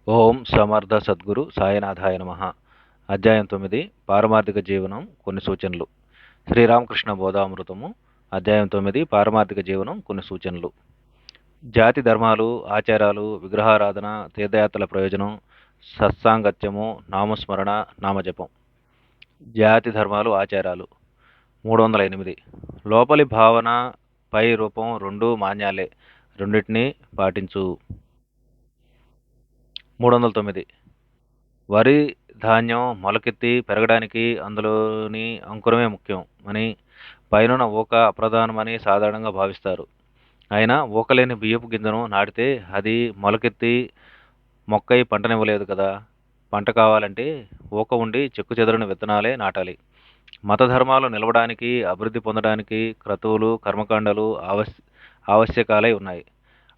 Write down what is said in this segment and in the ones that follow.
ఓం సమర్థ సద్గురు సాయినాథాయ నమః. అధ్యాయం 9 పారమార్థిక జీవనం కొన్ని సూచనలు. శ్రీరామకృష్ణ బోధామృతము. అధ్యాయం 9 పారమార్థిక జీవనం కొన్ని సూచనలు. జాతి ధర్మాలు, ఆచారాలు, విగ్రహారాధన, తీర్థయాత్రల ప్రయోజనం, సత్సాంగత్యము, నామస్మరణ, నామజపం. జాతి ధర్మాలు, ఆచారాలు. 308. లోపలి భావన, పై రూపం రెండూ మాన్యాలే, రెండింటినీ పాటించు. 309. వరి ధాన్యం మొలకెత్తి పెరగడానికి అందులోని అంకురమే ముఖ్యం అని, పైనున్న ఊక అప్రధానమని సాధారణంగా భావిస్తారు. అయినా ఊకలేని బియ్యపు గింజను నాటితే అది మొలకెత్తి మొక్కై పంటనివ్వలేదు కదా. పంట కావాలంటే ఊక ఉండి చెక్కుచెదరని విత్తనాలే నాటాలి. మత ధర్మాలు నిలవడానికి, అభివృద్ధి పొందడానికి క్రతువులు, కర్మకాండలు ఆవశ్యకాలై ఉన్నాయి.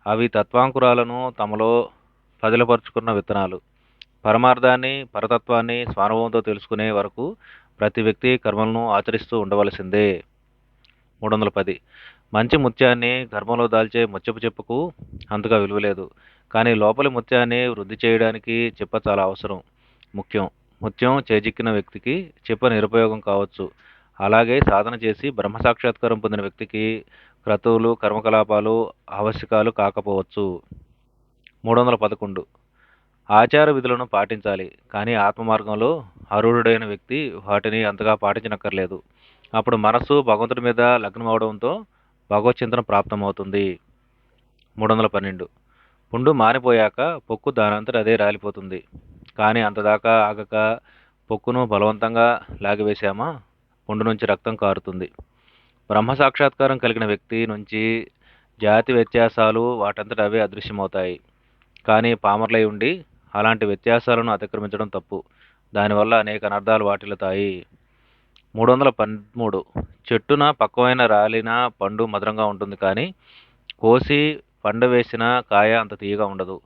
అవి తత్వాంకురాలను తమలో పదిలపరుచుకున్న విత్తనాలు. పరమార్థాన్ని, పరతత్వాన్ని స్వానుభవంతో తెలుసుకునే వరకు ప్రతి వ్యక్తి కర్మలను ఆచరిస్తూ ఉండవలసిందే. 310. మంచి ముత్యాన్ని గర్భంలో దాల్చే ముత్యపు చెప్పుకు అంతగా విలువలేదు. కానీ లోపలి ముత్యాన్ని వృద్ధి చేయడానికి చెప్ప చాలా అవసరం, ముఖ్యం. ముత్యం చేజిక్కిన వ్యక్తికి చెప్ప నిరుపయోగం కావచ్చు. అలాగే సాధన చేసి బ్రహ్మసాక్షాత్కారం పొందిన వ్యక్తికి క్రతువులు, కర్మకలాపాలు ఆవశ్యకాలు కాకపోవచ్చు. 311. ఆచార విధులను పాటించాలి, కానీ ఆత్మమార్గంలో అరూఢుడైన వ్యక్తి వాటిని అంతగా పాటించనక్కర్లేదు. అప్పుడు మనస్సు భగవంతుడి మీద లగ్నమవడంతో భగవచ్చింతన ప్రాప్తమవుతుంది. 312. పుండు మానిపోయాక పొక్కు దానంతట అదే రాలిపోతుంది. కానీ అంతదాకా ఆగక పొక్కును బలవంతంగా లాగివేశామా పుండు నుంచి రక్తం కారుతుంది. బ్రహ్మ సాక్షాత్కారం కలిగిన వ్యక్తి నుంచి జాతి వ్యత్యాసాలు వాటంతట అవే అదృశ్యమవుతాయి. కానీ పామర్లై ఉండి అలాంటి వ్యత్యాసాలను అతిక్రమించడం తప్పు. దానివల్ల అనేక అనర్థాలు వాటిల్లుతాయి. 313. చెట్టున పక్వమైన రాలిన పండు మధురంగా ఉంటుంది, కానీ కోసి పండవేసిన కాయ అంత తీయగా ఉండదు.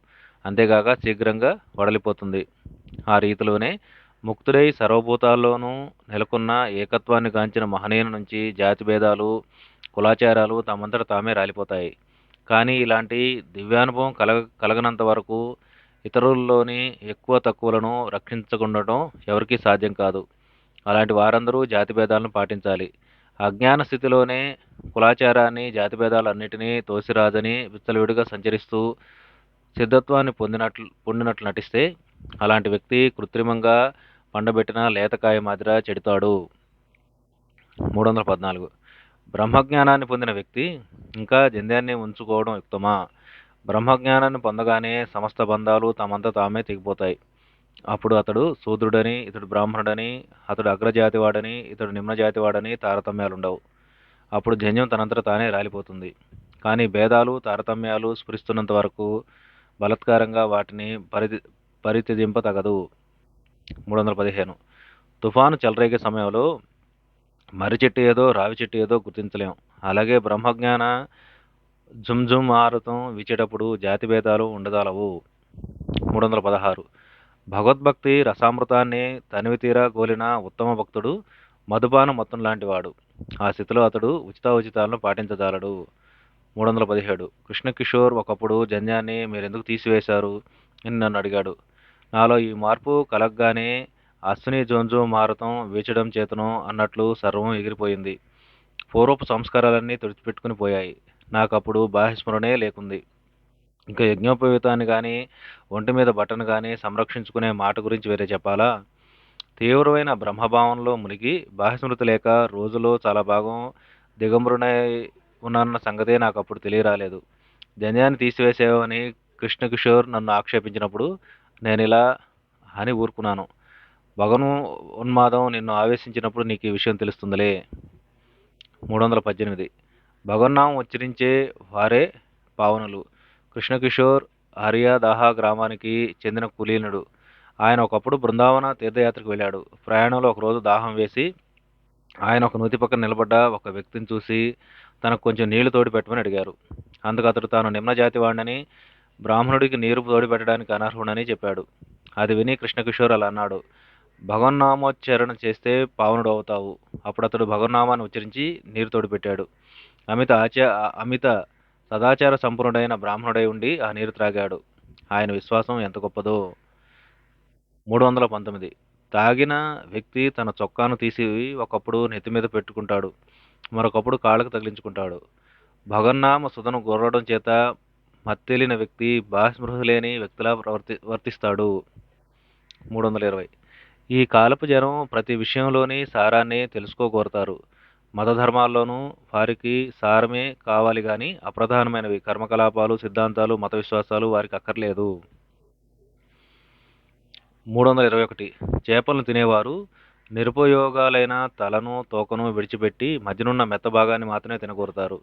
అంతేగాక శీఘ్రంగా వడలిపోతుంది. ఆ రీతిలోనే ముక్తుడై సర్వభూతాల్లోనూ నెలకొన్న ఏకత్వాన్ని గాంచిన మహనీయుల నుంచి జాతి భేదాలు, కులాచారాలు తమంతట తామే రాలిపోతాయి. కానీ ఇలాంటి దివ్యానుభవం కలగనంత వరకు ఇతరుల్లోని ఎక్కువ తక్కువలను రక్షించకుండటం ఎవరికీ సాధ్యం కాదు. అలాంటి వారందరూ జాతిభేదాలను పాటించాలి. అజ్ఞాన స్థితిలోనే కులాచారాన్ని, జాతిభేదాలన్నిటినీ తోసిరాజని విచ్చలవిడిగా సంచరిస్తూ సిద్ధత్వాన్ని పొందినట్లు నటిస్తే అలాంటి వ్యక్తి కృత్రిమంగా పండబెట్టిన లేతకాయ మాదిర చెడుతాడు. 314. బ్రహ్మజ్ఞానాన్ని పొందిన వ్యక్తి ఇంకా జంధ్యాన్ని ఉంచుకోవడం యుక్తమా? బ్రహ్మజ్ఞానాన్ని పొందగానే సమస్త బంధాలు తమంతా తామే తెగిపోతాయి. అప్పుడు అతడు శూద్రుడని, ఇతడు బ్రాహ్మణుడని, అతడు అగ్రజాతివాడని, ఇతడు నిమ్నజాతివాడని తారతమ్యాలుండవు. అప్పుడు జంధ్యం తనంతట తానే రాలిపోతుంది. కానీ భేదాలు, తారతమ్యాలు స్ఫురిస్తున్నంత వరకు బలత్కారంగా వాటిని పరిత్యజింప తగదు. 315. తుఫాను చెలరేగే సమయంలో మర్రి చెట్టు ఏదో, రావి చెట్టు ఏదో గుర్తించలేం. అలాగే బ్రహ్మజ్ఞాన జుంజుమారుతం వీచేటప్పుడు జాతి భేదాలు ఉండదాలవు. 316. భగవద్భక్తి రసామృతాన్ని తనివితీరా గోలిన ఉత్తమ భక్తుడు మధుపాన మొత్తం లాంటివాడు. ఆ స్థితిలో అతడు ఉచితాలను పాటించజాలడు. 317. కృష్ణకిషోర్ ఒకప్పుడు జంధ్యాన్ని మీరెందుకు తీసివేశారు అని నన్ను అడిగాడు. నాలో ఈ మార్పు కలగగానే అశ్విని జోంజు మారుతం వీచడం చేతను అన్నట్లు సర్వం ఎగిరిపోయింది. పూర్వపు సంస్కారాలన్నీ తుడిచిపెట్టుకుని పోయాయి. నాకప్పుడు బాహ్యస్మరణే లేకుంది. ఇంకా యజ్ఞోపవీతాన్ని కానీ, ఒంటి మీద బట్టను కానీ సంరక్షించుకునే మాట గురించి వేరే చెప్పాలా? తీవ్రమైన బ్రహ్మభావంలో మునిగి బాహ్యస్మృతి లేక రోజులో చాలా భాగం దిగంబరునై ఉన్నాన్న సంగతే నాకు అప్పుడు తెలియరాలేదు. జంధ్యాన్ని తీసివేసేవని కృష్ణకిషోర్ నన్ను ఆక్షేపించినప్పుడు నేనిలా అని ఊరుకున్నాను. భగవన్ ఉన్మాదం నిన్ను ఆవేశించినప్పుడు నీకు ఈ విషయం తెలుస్తుందిలే. 318. భగవన్నామం ఉచ్చరించే వారే పావనులు. కృష్ణకిషోర్ హరియాదాహ గ్రామానికి చెందిన కులీనుడు. ఆయన ఒకప్పుడు బృందావన తీర్థయాత్రకు వెళ్ళాడు. ప్రయాణంలో ఒకరోజు దాహం వేసి ఆయన ఒక నూతి పక్కన నిలబడ్డ ఒక వ్యక్తిని చూసి తనకు కొంచెం నీళ్లు తోడి పెట్టమని అడిగారు. అందుకు అతడు తాను నిమ్న జాతి వాడినని, బ్రాహ్మణుడికి నీరు తోడి పెట్టడానికి అనర్హుడని చెప్పాడు. అది విని కృష్ణకిషోర్ అలా అన్నాడు, భగవన్నామోచ్చరణ చేస్తే పావనుడు అవుతావు. అప్పుడు అతడు భగవన్నామాన్ని ఉచ్చరించి నీరు తోడిపెట్టాడు. అమిత సదాచార సంపన్నుడైన బ్రాహ్మణుడై ఉండి ఆ నీరు త్రాగాడు. ఆయన విశ్వాసం ఎంత గొప్పదో. 319 తాగిన వ్యక్తి తన చొక్కాను తీసి ఒకప్పుడు నెత్తి మీద పెట్టుకుంటాడు, మరొకప్పుడు కాళ్ళకు తగిలించుకుంటాడు. భగవన్నామ సుధను గొర్రడం చేత మత్తెలిన వ్యక్తి బాహ్యస్పృహ లేని వ్యక్తిలా వర్తిస్తాడు. 320 ఈ కాలపు జనం ప్రతి విషయంలోని సారాన్ని తెలుసుకోగోరతారు. మత ధర్మాల్లోనూ వారికి సారమే కావాలి గాని అప్రధానమైనవి కర్మకలాపాలు, సిద్ధాంతాలు, మత విశ్వాసాలు వారికి అక్కర్లేదు. 321 చేపలను తినేవారు నిరుపయోగాలైన తలను తోకను విడిచిపెట్టి మధ్యనున్న మెత్త భాగాన్ని మాత్రమే తినగోరుతారు.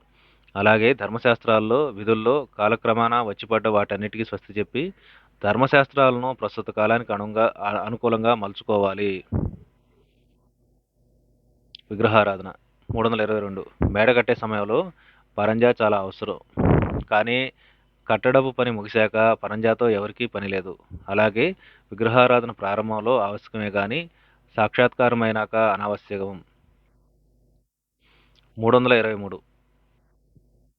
అలాగే ధర్మశాస్త్రాల్లో విధుల్లో కాలక్రమాన వచ్చిపడ్డ వాటన్నిటికీ స్వస్తి చెప్పి ధర్మశాస్త్రాలను ప్రస్తుత కాలానికి అనుకూలంగా మలుచుకోవాలి. విగ్రహారాధన 322 మేడ కట్టే సమయంలో పరంజా చాలా అవసరం, కానీ కట్టడపు పని ముగిశాక పరంజాతో ఎవరికీ పని లేదు. అలాగే విగ్రహారాధన ప్రారంభంలో ఆవశ్యకమే గాని సాక్షాత్కారమైనాక అనావశ్యకం. 323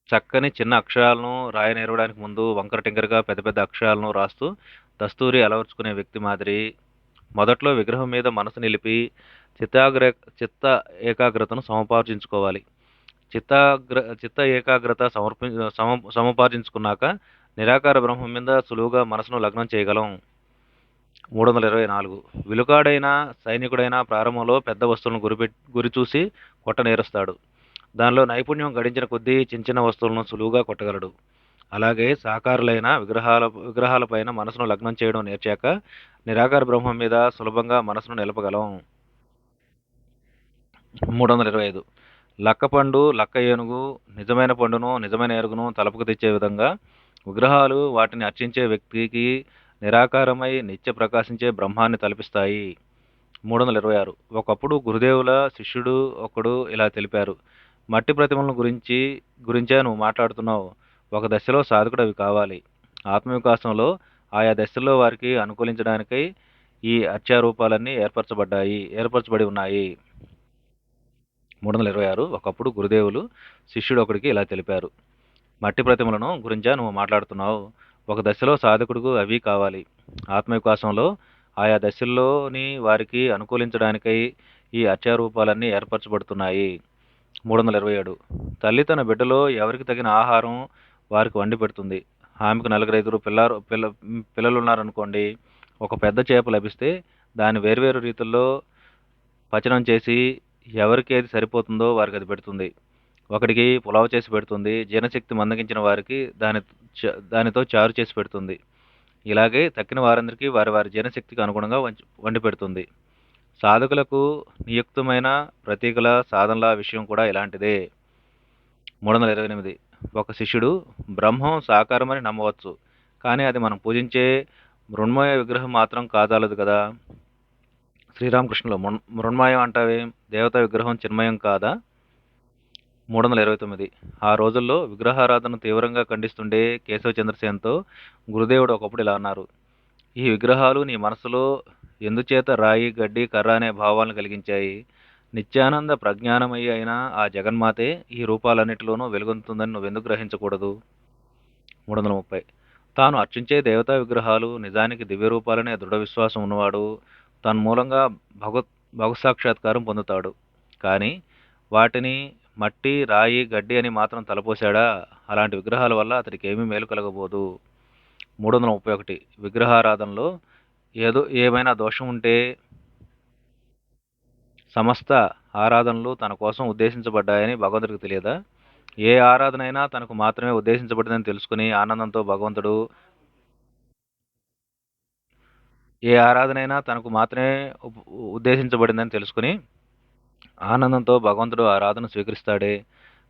చక్కని చిన్న అక్షరాలను రాయనేరవడానికి ముందు వంకర టింకరగా పెద్ద పెద్ద అక్షరాలను రాస్తూ దస్తూరి అలవర్చుకునే వ్యక్తి మాదిరి మొదట్లో విగ్రహం మీద మనసు నిలిపి చిత్త ఏకాగ్రతను సముపార్జించుకోవాలి. చిత్త ఏకాగ్రత సముపార్జించుకున్నాక నిరాకార బ్రహ్మం మీద సులువుగా మనసును లగ్నం చేయగలం. 324 విలుకాడైన సైనికుడైన ప్రారంభంలో పెద్ద వస్తువులను గురిచూసి కొట్ట నేరుస్తాడు. దానిలో నైపుణ్యం గడించిన కొద్దీ చిన్న చిన్న వస్తువులను సులువుగా కొట్టగలడు. అలాగే సాకారులైన విగ్రహాలపైన మనసును లగ్నం చేయడం నేర్చాక నిరాకార బ్రహ్మం మీద సులభంగా మనసును నిలపగలం. 325 లక్క పండు, లక్క ఏనుగు, నిజమైన పండును నిజమైన ఏనుగును తలపుకు తెచ్చే విధంగా విగ్రహాలు వాటిని అర్చించే వ్యక్తికి నిరాకారమై నిత్య ప్రకాశించే బ్రహ్మాన్ని తలపిస్తాయి. 326 ఒకప్పుడు గురుదేవుల శిష్యుడు ఒకడు ఇలా తెలిపారు: మట్టి ప్రతిమలను గురించే నువ్వు మాట్లాడుతున్నావు. ఒక దశలో సాధకుడు అవి కావాలి. ఆత్మవికాసంలో ఆయా దశల్లో వారికి అనుకూలించడానికై ఈ అర్చారూపాలన్నీ ఏర్పరచబడి ఉన్నాయి. 326 ఒకప్పుడు గురుదేవులు శిష్యుడు ఒకడికి ఇలా తెలిపారు: మట్టి ప్రతిమలను గురించా నువ్వు మాట్లాడుతున్నావు. ఒక దశలో సాధకుడుకు అవి కావాలి. ఆత్మవికాసంలో ఆయా దశల్లోని వారికి అనుకూలించడానికై ఈ అర్చారూపాలన్నీ ఏర్పరచబడుతున్నాయి. 327 తల్లి తన బిడ్డలో ఎవరికి తగిన ఆహారం వారికి వండి పెడుతుంది. ఆమెకు 4-5 పిల్లలున్నారనుకోండి. ఒక పెద్ద చేప లభిస్తే దాన్ని వేర్వేరు రీతుల్లో పచనం చేసి ఎవరికి ఏది సరిపోతుందో వారికి అది పెడుతుంది. ఒకడికి పులావ్ చేసి పెడుతుంది. జీర్ణశక్తి మందగించిన వారికి దానితో చారు చేసి పెడుతుంది. ఇలాగే తక్కిన వారందరికీ వారి వారి జీర్ణశక్తికి అనుగుణంగా వండి పెడుతుంది. సాధకులకు నియుక్తమైన ప్రతీకల సాధనల విషయం కూడా ఇలాంటిదే. 328 ఒక శిష్యుడు బ్రహ్మం సాకారమని నమ్మవచ్చు, కానీ అది మనం పూజించే మృణ్మయ విగ్రహం మాత్రం కాదాలదు కదా. శ్రీరామకృష్ణులు మృణ్మయం అంటావేం, దేవతా విగ్రహం చిన్మయం కాదా? 329 ఆ రోజుల్లో విగ్రహారాధన తీవ్రంగా ఖండిస్తుండే కేశవ చంద్రసేన్తో గురుదేవుడు ఒకప్పుడు ఇలా అన్నారు: ఈ విగ్రహాలు నీ మనసులో ఎందుచేత రాయి, గడ్డి, కర్ర అనే భావాలను కలిగించాయి? నిత్యానంద ప్రజ్ఞానమయ్యి అయిన ఆ జగన్మాతే ఈ రూపాలన్నిటిలోనూ వెలుగొందుతుందని నువ్వెందుకు గ్రహించకూడదు? 330 తాను అర్చించే దేవతా విగ్రహాలు నిజానికి దివ్య రూపాలనే దృఢ విశ్వాసం ఉన్నవాడు తన్మూలంగా భగవత్ సాక్షాత్కారం పొందుతాడు. కానీ వాటిని మట్టి, రాయి, గడ్డి అని మాత్రం తలపోశాడా? అలాంటి విగ్రహాల వల్ల అతడికి ఏమీ మేలు కలగబోదు. 331 విగ్రహారాధనలో ఏమైనా దోషం ఉంటే సమస్త ఆరాధనలు తన కోసం ఉద్దేశించబడ్డాయని భగవంతుడికి తెలియదా? ఏ ఆరాధన అయినా తనకు మాత్రమే ఉద్దేశించబడిందని తెలుసుకుని ఆనందంతో భగవంతుడు ఆరాధన స్వీకరిస్తాడే.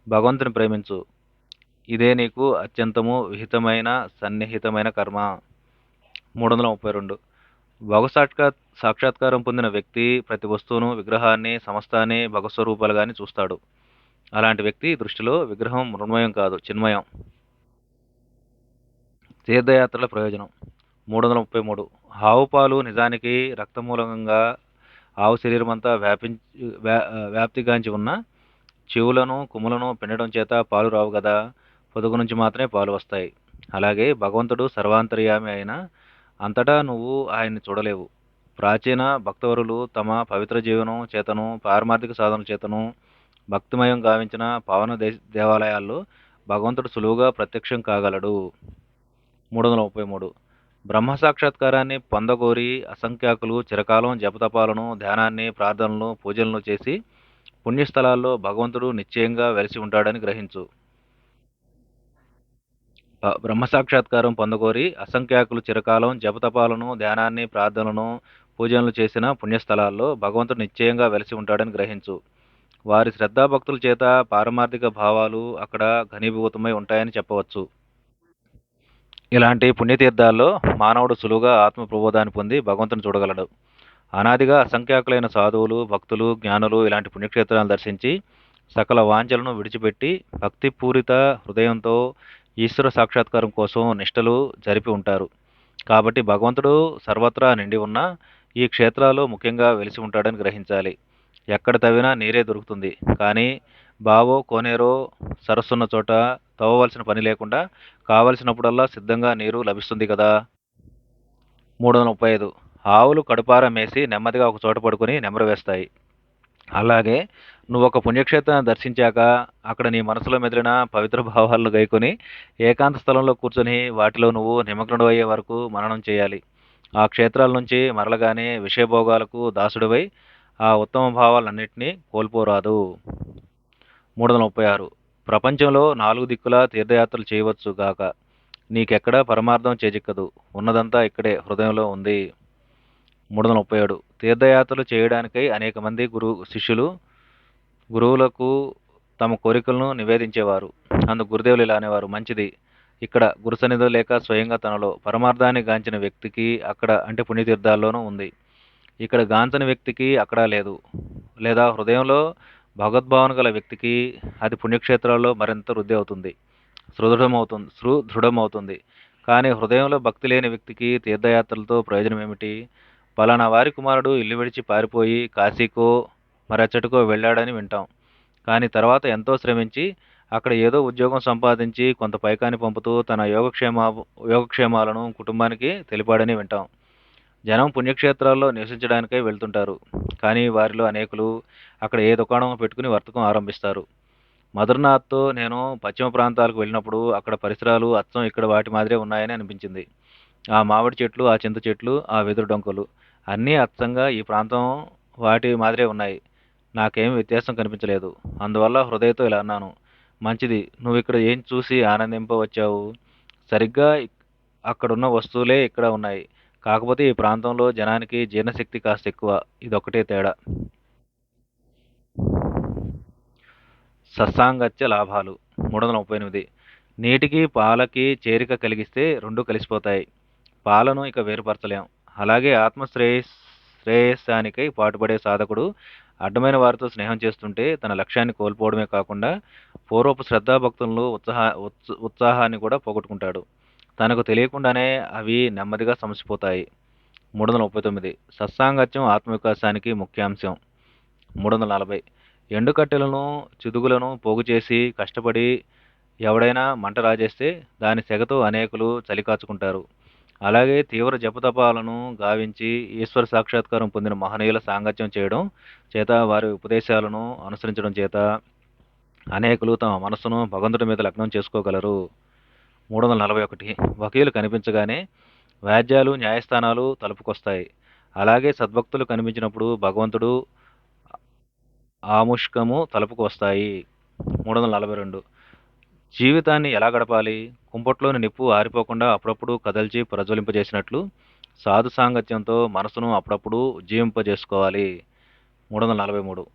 భగవంతుని ప్రేమించు, ఇదే నీకు అత్యంతము విహితమైన సన్నిహితమైన కర్మ. 332 సాక్షాత్కారం పొందిన వ్యక్తి ప్రతి వస్తువును, విగ్రహాన్ని, సమస్తాన్ని భగవత్స్వరూపాలుగానే చూస్తాడు. అలాంటి వ్యక్తి దృష్టిలో విగ్రహం మృణ్మయం కాదు, చిన్మయం. తీర్థయాత్రల ప్రయోజనం 333 ఆవు పాలు నిజానికి రక్తమూలంగా ఆవు శరీరమంతా వ్యాప్తిగాంచి ఉన్న చెవులను, కొమ్ములను పిండడం చేత పాలు రావు గదా. పొదుగు నుంచి మాత్రమే పాలు వస్తాయి. అలాగే భగవంతుడు సర్వాంతర్యామి అయిన అంతటా నువ్వు ఆయన్ని చూడలేవు. ప్రాచీన భక్తవరులు తమ పవిత్ర జీవనం చేతను, పారమార్థిక సాధనల చేతను భక్తిమయం గావించిన పావన దేవాలయాల్లో భగవంతుడు సులువుగా ప్రత్యక్షం కాగలడు. 333 బ్రహ్మ సాక్షాత్కారాన్ని పొందగోరి అసంఖ్యాకులు చిరకాలం జపతపాలను, ధ్యానాన్ని, ప్రార్థనలను, పూజలను చేసి పుణ్యస్థలాల్లో భగవంతుడు నిశ్చయంగా వెలిసి ఉంటాడని గ్రహించు. బ్రహ్మ సాక్షాత్కారం పొందగోరి అసంఖ్యాకులు చిరకాలం జపతపాలను, ధ్యానాన్ని, ప్రార్థనలను, పూజలను చేసిన పుణ్యస్థలాల్లో భగవంతుడు నిశ్చయంగా వెలిసి ఉంటాడని గ్రహించు. వారి శ్రద్ధాభక్తుల చేత పారమార్థిక భావాలు అక్కడ ఘనీభూతమై ఉంటాయని చెప్పవచ్చు. ఇలాంటి పుణ్యతీర్థాల్లో మానవుడు సులువుగా ఆత్మ ప్రబోధాన్ని పొంది భగవంతుని చూడగలడు. అనాదిగా అసంఖ్యాకులైన సాధువులు, భక్తులు, జ్ఞానులు ఇలాంటి పుణ్యక్షేత్రాలను దర్శించి సకల వాంఛలను విడిచిపెట్టి భక్తిపూరిత హృదయంతో ఈశ్వర సాక్షాత్కారం కోసం నిష్టలు జరిపి ఉంటారు. కాబట్టి భగవంతుడు సర్వత్రా నిండి ఉన్న ఈ క్షేత్రాలు ముఖ్యంగా వెలిసి ఉంటాడని గ్రహించాలి. ఎక్కడ తవ్వినా నీరే దొరుకుతుంది. కానీ బావో, కోనేరో, సరస్సున్న చోట తవ్వవలసిన పని లేకుండా కావలసినప్పుడల్లా సిద్ధంగా నీరు లభిస్తుంది కదా. 335 ఆవులు కడుపార మేసి నెమ్మదిగా ఒక చోట పడుకుని నెమరు వేస్తాయి. అలాగే నువ్వు ఒక పుణ్యక్షేత్రాన్ని దర్శించాక అక్కడ నీ మనసులో మెదిలిన పవిత్ర భావాలను గైకొని ఏకాంత స్థలంలో కూర్చొని వాటిలో నువ్వు నిమగ్నుడు అయ్యే వరకు మననం చేయాలి. ఆ క్షేత్రాల నుంచి మరలగానే విషయభోగాలకు దాసుడివై ఆ ఉత్తమ భావాలన్నింటినీ కోల్పోరాదు. 336 ప్రపంచంలో 4 దిక్కులా తీర్థయాత్రలు చేయవచ్చు గాక నీకెక్కడా పరమార్థం చేజిక్కదు. ఉన్నదంతా ఇక్కడే హృదయంలో ఉంది. 337 తీర్థయాత్రలు చేయడానికై అనేక మంది శిష్యులు గురువులకు తమ కోరికలను నివేదించేవారు. అందుకు గురుదేవులు ఇలా అనేవారు: మంచిది, ఇక్కడ గురు సన్నిధి లేక స్వయంగా తనలో పరమార్థాన్ని గాంచిన వ్యక్తికి అక్కడ అంటే పుణ్యతీర్థాల్లోనూ ఉంది. ఇక్కడ గాంచని వ్యక్తికి అక్కడ లేదు. లేదా హృదయంలో భగవద్భావన గల వ్యక్తికి అది పుణ్యక్షేత్రాల్లో మరింత వృద్ధి అవుతుంది, సుదృఢమవుతుంది. కానీ హృదయంలో భక్తి లేని వ్యక్తికి తీర్థయాత్రలతో ప్రయోజనం ఏమిటి? పలానా వారి కుమారుడు ఇల్లు విడిచి పారిపోయి కాశీకో మరచ్చటికో వెళ్ళాడని వింటాం. కానీ తర్వాత ఎంతో శ్రమించి అక్కడ ఏదో ఉద్యోగం సంపాదించి కొంత పైకాన్ని పంపుతూ తన యోగక్షేమాలను కుటుంబానికి తెలిపాడని వింటాం. జనం పుణ్యక్షేత్రాల్లో నివసించడానికై వెళ్తుంటారు. కానీ వారిలో అనేకులు అక్కడ ఏ దుకాణం పెట్టుకుని వర్తకం ఆరంభిస్తారు. మధురనాథ్తో నేను పశ్చిమ ప్రాంతాలకు వెళ్ళినప్పుడు అక్కడ పరిసరాలు అచ్చం ఇక్కడ వాటి మాదిరే ఉన్నాయని అనిపించింది. ఆ మామిడి చెట్లు, ఆ చింత చెట్లు, ఆ వెదురు డొంకలు అన్నీ అచ్చంగా ఈ ప్రాంతం వాటి మాదిరే ఉన్నాయి. నాకేం వ్యత్యాసం కనిపించలేదు. అందువల్ల హృదయతో ఇలా అన్నాను: మంచిది, నువ్వు ఇక్కడ ఏం చూసి ఆనందింపవచ్చావు? సరిగ్గా అక్కడున్న వస్తువులే ఇక్కడ ఉన్నాయి. కాకపోతే ఈ ప్రాంతంలో జనానికి జీర్ణశక్తి కాస్త ఎక్కువ. ఇదొక్కటే తేడా. సత్సాంగత్య లాభాలు 338 నీటికి పాలకి చేరిక కలిగిస్తే రెండు కలిసిపోతాయి. పాలను ఇక వేరుపరచలేం. అలాగే శ్రేయస్సానికై పాటుపడే సాధకుడు అడ్డమైన వారితో స్నేహం చేస్తుంటే తన లక్ష్యాన్ని కోల్పోవడమే కాకుండా పూర్వపు శ్రద్ధాభక్తులను ఉత్సాహాన్ని కూడా పోగొట్టుకుంటాడు. తనకు తెలియకుండానే అవి నెమ్మదిగా సమసిపోతాయి. 339 సత్సాంగత్యం ఆత్మవికాసానికి ముఖ్యాంశం. 340 ఎండుకట్టెలను, చిదుగులను పోగు చేసి కష్టపడి ఎవడైనా మంట రాజేస్తే దాని సెగతో అనేకులు చలికాచుకుంటారు. అలాగే తీవ్ర జపతపాలను గావించి ఈశ్వర సాక్షాత్కారం పొందిన మహనీయుల సాంగత్యం చేయడం చేత, వారి ఉపదేశాలను అనుసరించడం చేత అనేకులు తమ మనస్సును భగవంతుడి మీద లగ్నం చేసుకోగలరు. 341 వకీలు కనిపించగానే వ్యాజ్యాలు, న్యాయస్థానాలు తలుపుకొస్తాయి. అలాగే సద్భక్తులు కనిపించినప్పుడు భగవంతుడు, ఆముష్కము తలుపుకు వస్తాయి. 342 జీవితాన్ని ఎలా గడపాలి? కుంపట్లోని నిప్పు ఆరిపోకుండా అప్పుడప్పుడు కదల్చి ప్రజ్వలింపజేసినట్లు సాధు సాంగత్యంతో మనసును అప్పుడప్పుడు ఉజ్జీవింపజేసుకోవాలి. 343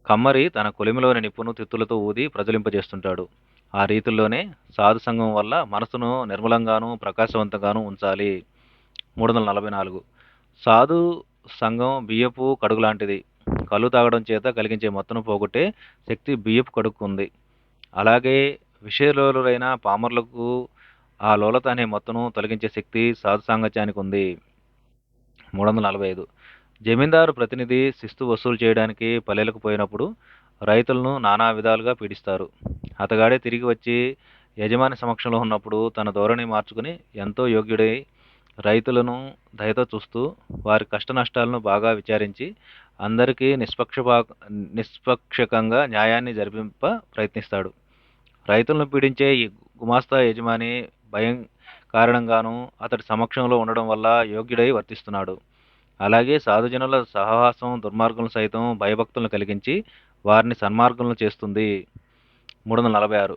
కమ్మరి తన కొలిమిలోని నిప్పును తిత్తులతో ఊది ప్రజ్వలింపజేస్తుంటాడు. ఆ రీతుల్లోనే సాధు సంఘం వల్ల మనసును నిర్మలంగాను ప్రకాశవంతంగాను ఉంచాలి. 344 సాధు సంఘం బియ్యపు కడుగు లాంటిది. కళ్ళు తాగడం చేత కలిగించే మత్తును పోగొట్టే శక్తి బియ్యపు కడుగుకు ఉంది. అలాగే విషయలోలురైన పామరులకు ఆ లోలత అనే మత్తును తొలగించే శక్తి సాధు సాంగత్యానికి ఉంది. 345 జమీందారు ప్రతినిధి శిస్తు వసూలు చేయడానికి పల్లెలకు పోయినప్పుడు రైతులను నానా విధాలుగా పీడిస్తారు. అతగాడే తిరిగి వచ్చి యజమాని సమక్షంలో ఉన్నప్పుడు తన ధోరణి మార్చుకుని ఎంతో యోగ్యుడై రైతులను దయతో చూస్తూ వారి కష్టనష్టాలను బాగా విచారించి అందరికీ నిష్పక్షకంగా న్యాయాన్ని జరిపింప ప్రయత్నిస్తాడు. రైతులను పీడించే ఈ గుమాస్తా యజమాని భయం కారణంగాను అతడి సమక్షంలో ఉండడం వల్ల యోగ్యుడై వర్తిస్తున్నాడు. అలాగే సాధుజనుల సహవాసం దుర్మార్గులను సైతం భయభక్తులను కలిగించి వారిని సన్మార్గులను చేస్తుంది. 346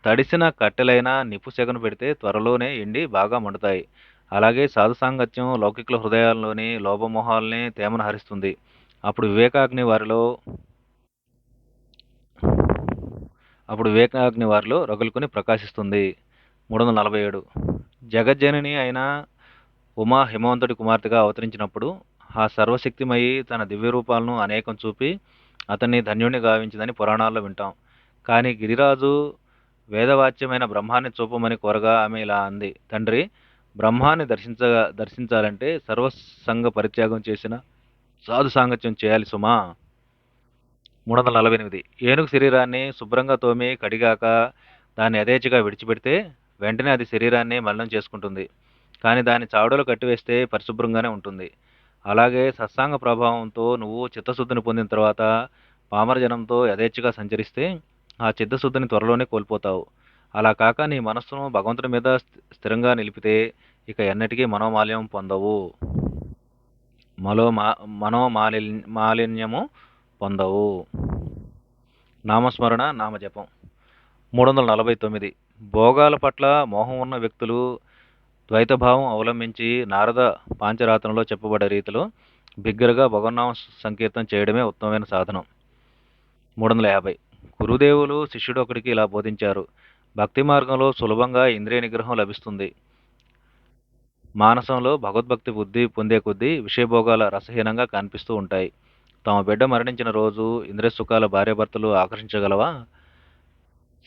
తడిసిన కట్టెలైనా నిప్పు సెగను పెడితే త్వరలోనే ఎండి బాగా మండుతాయి. అలాగే సాధు సాంగత్యం లౌకికుల హృదయాల్లోని లోభమోహాల్ని తేమను హరిస్తుంది. అప్పుడు వివేకాగ్ని వారిలో అప్పుడు వివేకాగ్ని వారిలో రగులుకొని ప్రకాశిస్తుంది. 347 జగజ్జనని అయిన ఉమా హిమవంతుడి కుమార్తెగా అవతరించినప్పుడు ఆ సర్వశక్తిమయి తన దివ్య రూపాలను అనేకం చూపి అతన్ని ధన్యుణ్ణి గావించిందని పురాణాల్లో వింటాం. కానీ గిరిరాజు వేదవాచ్యమైన బ్రహ్మాన్ని చూపమని కోరగా ఆమె ఇలా అంది: తండ్రి, బ్రహ్మాన్ని దర్శించాలంటే సర్వసంగ పరిత్యాగం చేసిన సాధు సాంగత్యం చేయాలి సుమా. 348 ఏనుగు శరీరాన్ని శుభ్రంగా తోమి కడిగాక దాన్ని యథేచ్ఛగా విడిచిపెడితే వెంటనే అది శరీరాన్ని మలినం చేసుకుంటుంది. కానీ దాన్ని చావడలో కట్టివేస్తే పరిశుభ్రంగానే ఉంటుంది. అలాగే సత్సాంగ ప్రభావంతో నువ్వు చిత్తశుద్ధిని పొందిన తర్వాత పామరజనంతో యథేచ్ఛగా సంచరిస్తే ఆ చిత్తశుద్ధిని త్వరలోనే కోల్పోతావు. అలా కాక నీ మనస్సును భగవంతుడి మీద స్థిరంగా నిలిపితే ఇక ఎన్నటికీ మనోమాల్యం పొందవు. మనోమాలిన్యము పొందవు. నామస్మరణ నామజపం. 349 భోగాల పట్ల మోహం ఉన్న వ్యక్తులు ద్వైతభావం అవలంబించి నారద పాంచరాత్రంలో చెప్పబడే రీతిలో బిగ్గరగా భగవన్నామ సంకీర్తన చేయడమే ఉత్తమమైన సాధనం. 350 గురుదేవులు శిష్యుడు ఒకడికి ఇలా బోధించారు: భక్తి మార్గంలో సులభంగా ఇంద్రియ నిగ్రహం లభిస్తుంది. మానసంలో భగవద్భక్తి బుద్ధి పొందే కొద్దీ విషయభోగాల రసహీనంగా కనిపిస్తూ ఉంటాయి. తమ బిడ్డ మరణించిన రోజు ఇంద్రియ సుఖాల భార్యాభర్తలు ఆకర్షించగలవా?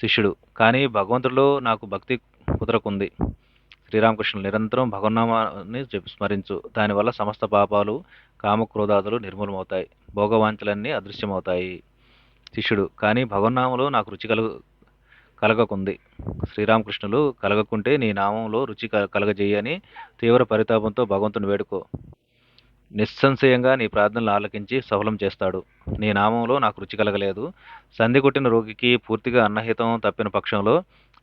శిష్యుడు: కానీ భగవంతుడిలో నాకు భక్తి కుదరకుంది. శ్రీరామకృష్ణులు: నిరంతరం భగవన్నామాన్ని స్మరించు. దానివల్ల సమస్త పాపాలు కామక్రోధాదులు నిర్మూలమవుతాయి. భోగవాంఛలన్నీ అదృశ్యమవుతాయి. శిష్యుడు: కానీ భగవన్నామంలో నాకు రుచి కలగకుంది. శ్రీరామకృష్ణులు: కలగకుంటే నీ నామంలో రుచి కలగజేయి అని తీవ్ర పరితాపంతో భగవంతుని వేడుకో. నిస్సంశయంగా నీ ప్రార్థనలు ఆలకించి సఫలం చేస్తాడు. నీ నామంలో నాకు రుచి కలగలేదు. సంధి కొట్టిన రోగికి పూర్తిగా అన్నహితం తప్పిన పక్షంలో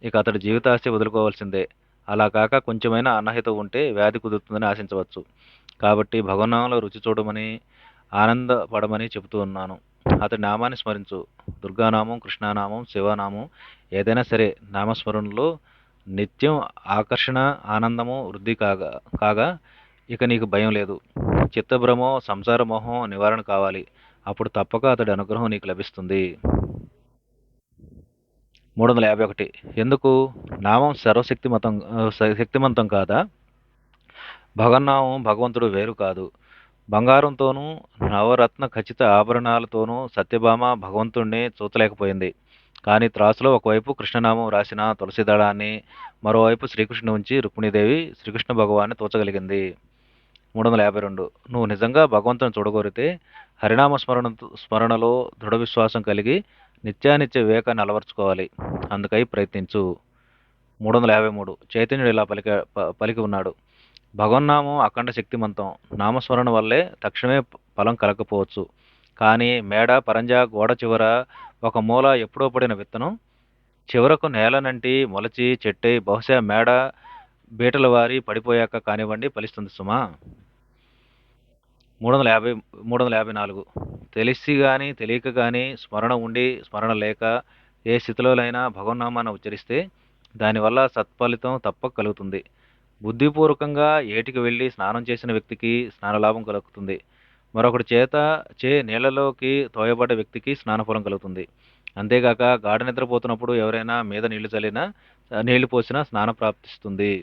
ఇక అతడి జీవితాశ వదులుకోవాల్సిందే. అలా కాక కొంచెమైనా అన్నహితం ఉంటే వ్యాధి కుదురుతుందని ఆశించవచ్చు. కాబట్టి భగవన్నామంలో రుచి చూడమని ఆనందపడమని చెబుతూ ఉన్నాను. అతడి నామాన్ని స్మరించు. దుర్గానామం, కృష్ణానామం, శివనామం ఏదైనా సరే నామస్మరణలో నిత్యం ఆకర్షణ ఆనందము వృద్ధి కాగా ఇక నీకు భయం లేదు. చిత్తభ్రమో సంసార మోహం నివారణ కావాలి. అప్పుడు తప్పక అతడి అనుగ్రహం నీకు లభిస్తుంది. 351 ఎందుకు? నామం శక్తిమంతం కాదా? భగన్నామం భగవంతుడు వేరు కాదు. బంగారంతోనూ నవరత్న ఖచ్చిత ఆభరణాలతోనూ సత్యభామ భగవంతుణ్ణి చూచలేకపోయింది. కానీ త్రాసులో ఒకవైపు కృష్ణనామం రాసిన తులసి దళాన్ని, మరోవైపు శ్రీకృష్ణుని ఉంచి రుక్మిణీదేవి శ్రీకృష్ణ భగవాన్ని తోచగలిగింది. 352 నువ్వు నిజంగా భగవంతుని చూడగోరితే హరినామ స్మరణలో దృఢ విశ్వాసం కలిగి నిత్యానిత్య వివేకాన్ని అలవర్చుకోవాలి. అందుకై ప్రయత్నించు. 353 చైతన్యుడు ఇలా పలికి ఉన్నాడు: భగవన్నామం అఖండ శక్తిమంతం. నామస్మరణ వల్లే తక్షణమే ఫలం కలగకపోవచ్చు. కానీ మేడ పరంజా గోడ చివర ఒక మూల ఎప్పుడో పడిన విత్తనం చివరకు నేలనంటి మొలచి చెట్టై బహుశా మేడ బీటల వారి పడిపోయాక కానివ్వండి ఫలిస్తుంది సుమా. 354 తెలిసి గాని తెలియక గాని స్మరణ ఉండి స్మరణ లేక ఏ స్థితిలోనైనా భగవన్నామాన్ని ఉచ్చరిస్తే దానివల్ల సత్ఫలితం తప్పక కలుగుతుంది. బుద్ధిపూర్వకంగా ఏటికి వెళ్ళి స్నానం చేసిన వ్యక్తికి స్నానలాభం కలుగుతుంది. మరొకటి చే నీళ్లలోకి తోయబడ్డ వ్యక్తికి స్నానఫలం కలుగుతుంది. అంతేగాక గాఢ నిద్రపోతున్నప్పుడు ఎవరైనా మీద నీళ్లు పోసినా స్నానం ప్రాప్తిస్తుంది.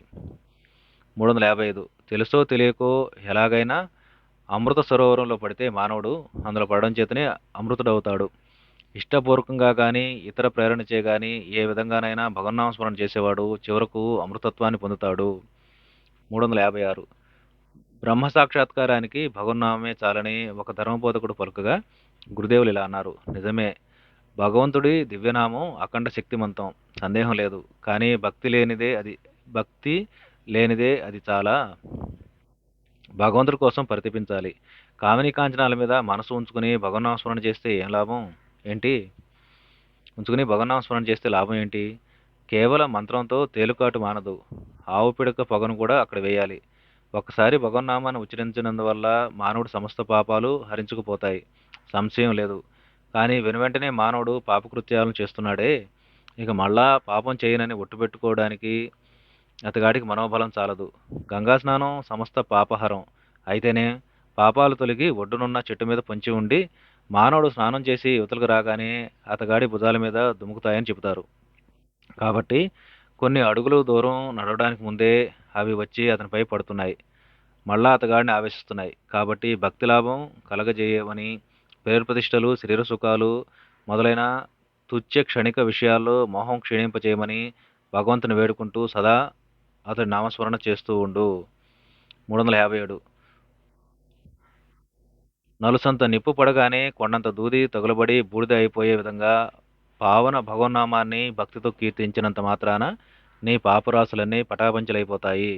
355 తెలుసో తెలియకో ఎలాగైనా అమృత సరోవరంలో పడితే మానవుడు అందులో పడడం చేతనే అమృతుడవుతాడు. ఇష్టపూర్వకంగా కానీ ఇతర ప్రేరణచే కానీ ఏ విధంగానైనా భగవన్నామస్మరణ చేసేవాడు చివరకు అమృతత్వాన్ని పొందుతాడు. 356 బ్రహ్మ సాక్షాత్కారానికి భగవన్నామమే చాలని ఒక ధర్మబోధకుడు పలుకగా గురుదేవులు ఇలా అన్నారు: నిజమే, భగవంతుడి దివ్యనామం అఖండ శక్తిమంతం. సందేహం లేదు. కానీ భక్తి లేనిదే అది చాలా భగవంతుడి కోసం పరితపించాలి. కామినీ కాంచనాల మీద మనసు ఉంచుకుని భగవన్నామస్మరణ చేస్తే ఏం లాభం? ఏంటి? ఉంచుకుని భగవన్నామస్మరణ చేస్తే లాభం ఏంటి? కేవలం మంత్రంతో తేలుకాటు మానదు. ఆవు పిడక పొగను కూడా అక్కడ వేయాలి. ఒక్కసారి భగవన్నామాన్ని ఉచ్చరించినందువల్ల మానవుడి సమస్త పాపాలు హరించుకుపోతాయి. సంశయం లేదు. కానీ వెనువెంటనే మానవుడు పాపకృత్యాలను చేస్తున్నాడే, ఇక మళ్ళా పాపం చేయనని ఒట్టు పెట్టుకోవడానికి అతగాడికి మనోబలం చాలదు. గంగా స్నానం సమస్త పాపహరం. అయితేనే పాపాలు తొలగి ఒడ్డునున్న చెట్టు మీద పొంచి ఉండి మానవుడు స్నానం చేసి యువతలకు రాగానే అతగాడి భుజాల మీద దుముకుతాయని చెబుతారు. కాబట్టి కొన్ని అడుగులు దూరం నడవడానికి ముందే అవి వచ్చి అతనిపై పడుతున్నాయి. మళ్ళా అతగాడిని ఆవేశిస్తున్నాయి. కాబట్టి భక్తి లాభం కలగజేయవని పేరుప్రతిష్టలు, శరీర సుఖాలు మొదలైన తుచ్చ క్షణిక విషయాల్లో మోహం క్షీణింపచేయమని భగవంతుని వేడుకుంటూ సదా అతడి నామస్మరణ చేస్తూ ఉండు. 357 నలుసంత నిప్పు పడగానే కొండంత దూది తగులబడి బూడిద అయిపోయే విధంగా పావన భగవన్నామాన్ని భక్తితో కీర్తించినంత మాత్రాన నీ పాపరాశులన్నీ పటాపంచలైపోతాయి.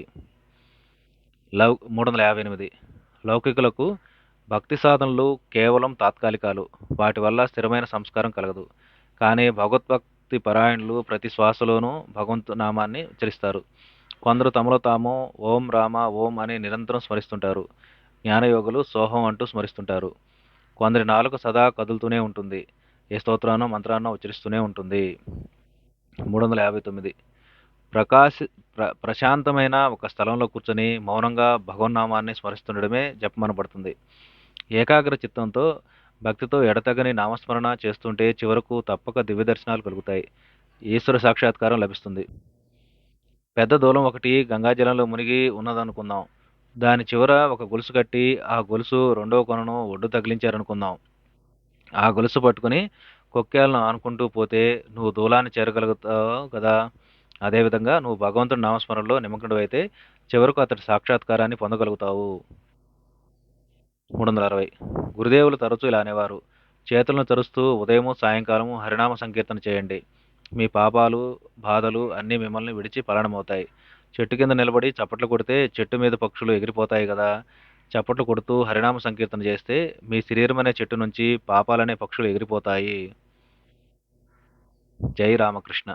358 లౌకికులకు భక్తి సాధనలు కేవలం తాత్కాలికాలు. వాటి వల్ల స్థిరమైన సంస్కారం కలగదు. కానీ భగవద్భక్తి పరాయణులు ప్రతి శ్వాసలోనూ భగవంతు నామాన్ని ఉచ్చరిస్తారు. కొందరు తమలో తాము ఓం రామ ఓం అని నిరంతరం స్మరిస్తుంటారు. జ్ఞానయోగులు సోహం అంటూ స్మరిస్తుంటారు. కొందరి నాలుక సదా కదులుతూనే ఉంటుంది. ఏ స్తోత్రాన్నో మంత్రాన్నో ఉచ్చరిస్తూనే ఉంటుంది. 359 ప్రశాంతమైన ఒక స్థలంలో కూర్చొని మౌనంగా భగవన్నామాన్ని స్మరిస్తుండడమే జపమనబడుతుంది. ఏకాగ్ర చిత్తంతో భక్తితో ఎడతెగని నామస్మరణ చేస్తుంటే చివరకు తప్పక దివ్య దర్శనాలు కలుగుతాయి. ఈశ్వర సాక్షాత్కారం లభిస్తుంది. పెద్ద దూలం ఒకటి గంగాజలంలో మునిగి ఉన్నదనుకుందాం. దాని చివర ఒక గొలుసు కట్టి ఆ గొలుసు రెండవ కొనను ఒడ్డు తగిలించారనుకుందాం. ఆ గొలుసు పట్టుకుని కొక్కేలను ఆనుకుంటూ పోతే నువ్వు దూలాన్ని చేరగలుగుతావు కదా. అదేవిధంగా నువ్వు భగవంతుడి నామస్మరణలో నిమగ్నుడైతే చివరకు అతడి సాక్షాత్కారాన్ని పొందగలుగుతావు. 360 గురుదేవులు తరచూ ఇలా అనేవారు. చేతులను తరుస్తూ ఉదయము సాయంకాలము హరినామ సంకీర్తన చేయండి. మీ పాపాలు బాధలు అన్నీ మిమ్మల్ని విడిచి పలాయనమవుతాయి. చెట్టు కింద నిలబడి చప్పట్లు కొడితే చెట్టు మీద పక్షులు ఎగిరిపోతాయి కదా. చప్పట్లు కొడుతూ హరినామ సంకీర్తన చేస్తే మీ శరీరం అనే చెట్టు నుంచి పాపాలనే పక్షులు ఎగిరిపోతాయి. జై రామకృష్ణ.